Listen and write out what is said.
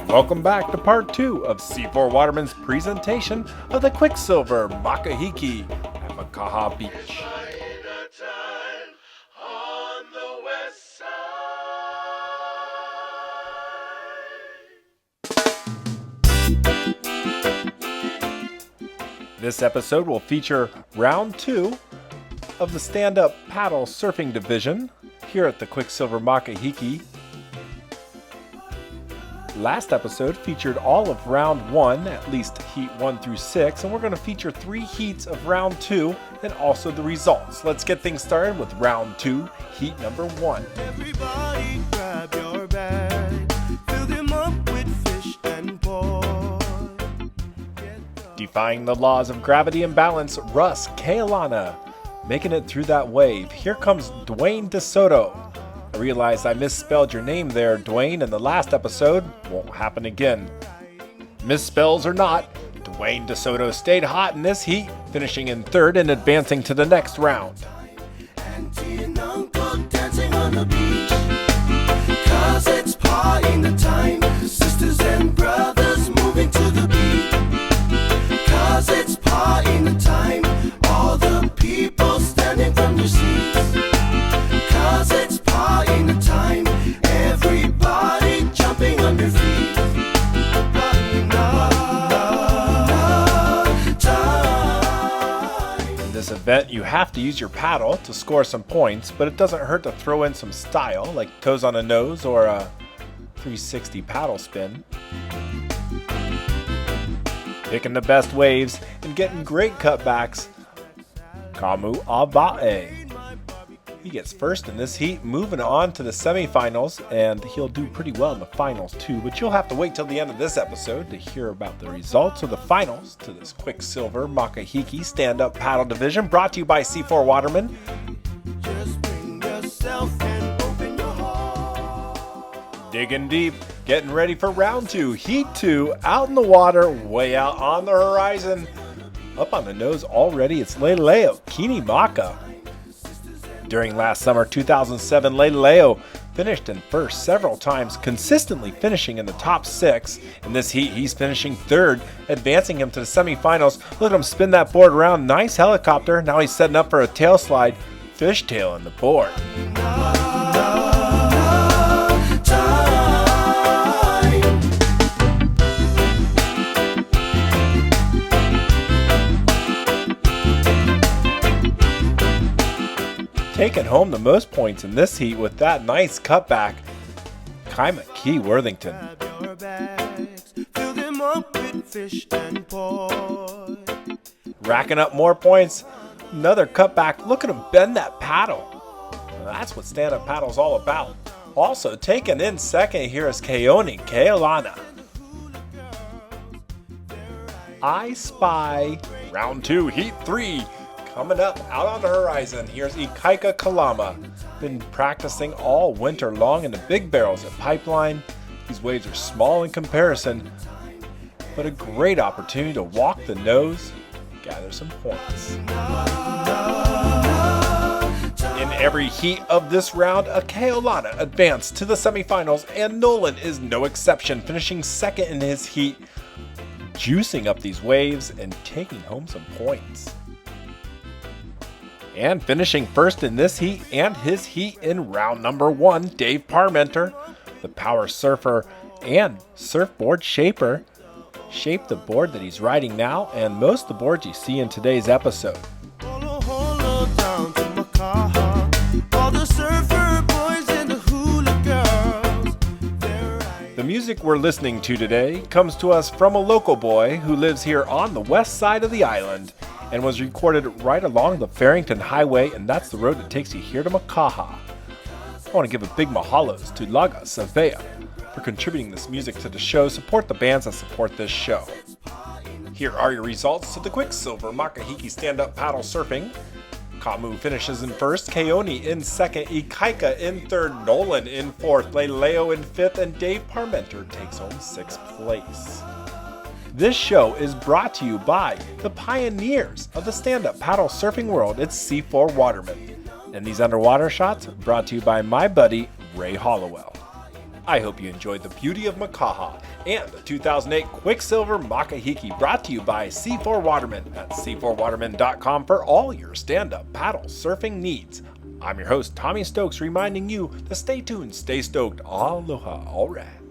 Welcome back to part 2 of C4 Waterman's presentation of the Quiksilver Makahiki at Makaha Beach. This episode will feature round 2 of the stand-up paddle surfing division here at the Quiksilver Makahiki. Last episode featured all of round 1, at least heat 1 through 6, and we're going to feature 3 heats of round 2 and also the results. Let's get things started with round 2, heat number 1. Everybody grab your bag, fill them up with fish and pork. Defying the laws of gravity and balance, Russ Keaulana making it through that wave. Here comes Duane Desoto. I realized I misspelled your name there, Duane, in the last episode. Won't happen again. Misspells or not, Duane Desoto stayed hot in this heat, finishing in 3rd and advancing to the next round. Auntie and uncle dancing on the beach, 'cause it's partying time. Sisters and brothers moving to the beat, 'cause it's partying time. All the people standing from their seats, 'cause it's partying time. Everybody jumping on their feet. In this event, you have to use your paddle to score some points, but it doesn't hurt to throw in some style, like toes on a nose or a 360 paddle spin. Picking the best waves and getting great cutbacks, Kamu Auwae. He gets first in this heat, moving on to the semifinals, and he'll do pretty well in the finals too, but you'll have to wait till the end of this episode to hear about the results of the finals to this Quiksilver Makahiki stand-up paddle division, brought to you by C4 Waterman. Just bring yourself and open your heart. Digging deep, getting ready for round 2, heat 2, out in the water, way out on the horizon. Up on the nose already, it's Leileo Kinimaka. During last summer 2007, Leileo finished in 1st several times, consistently finishing in the top 6. In this heat, he's finishing 3rd, advancing him to the semifinals. Look at him spin that board around. Nice helicopter. Now he's setting up for a tail slide. Fishtailing the board. Taking home the most points in this heat with that nice cutback, Kamaki Worthington. Grab your bags, fill them up with fish and pork. Racking up more points, another cutback. Look at him bend that paddle. That's what stand-up paddle's all about. Also taking in 2nd here is Nolan Keaulana. I spy round 2, heat 3. Coming up out on the horizon, here's Ikaika Kalama. Been practicing all winter long in the big barrels at Pipeline. These waves are small in comparison, but a great opportunity to walk the nose, gather some points. In every heat of this round, a Keaulana advanced to the semifinals, and Nolan is no exception, finishing 2nd in his heat, juicing up these waves and taking home some points. And finishing 1st in this heat and his heat in round number 1, Dave Parmenter, the power surfer and surfboard shaper, shaped the board that he's riding now and most of the boards you see in today's episode. Holo down to Makaha, all the surfer boys and the hula girls. The music we're listening to today comes to us from a local boy who lives here on the west side of the island and was recorded right along the Farrington Highway, and that's the road that takes you here to Makaha. I want to give a big mahalos to Laga Savea for contributing this music to the show. Support the bands that support this show. Here are your results to the Quiksilver Makahiki stand-up paddle surfing. Kamu finishes in 1st, Keone in 2nd, Ikaika in 3rd, Nolan in 4th, Leileo in 5th, and Dave Parmenter takes home 6th place. This show is brought to you by the pioneers of the stand-up paddle surfing world. It's C4 Waterman. And these underwater shots brought to you by my buddy, Ray Hollowell. I hope you enjoyed the beauty of Makaha and the 2008 Quiksilver Makahiki, brought to you by C4 Waterman at c4waterman.com for all your stand-up paddle surfing needs. I'm your host, Tommy Stokes, reminding you to stay tuned, stay stoked, aloha, alright.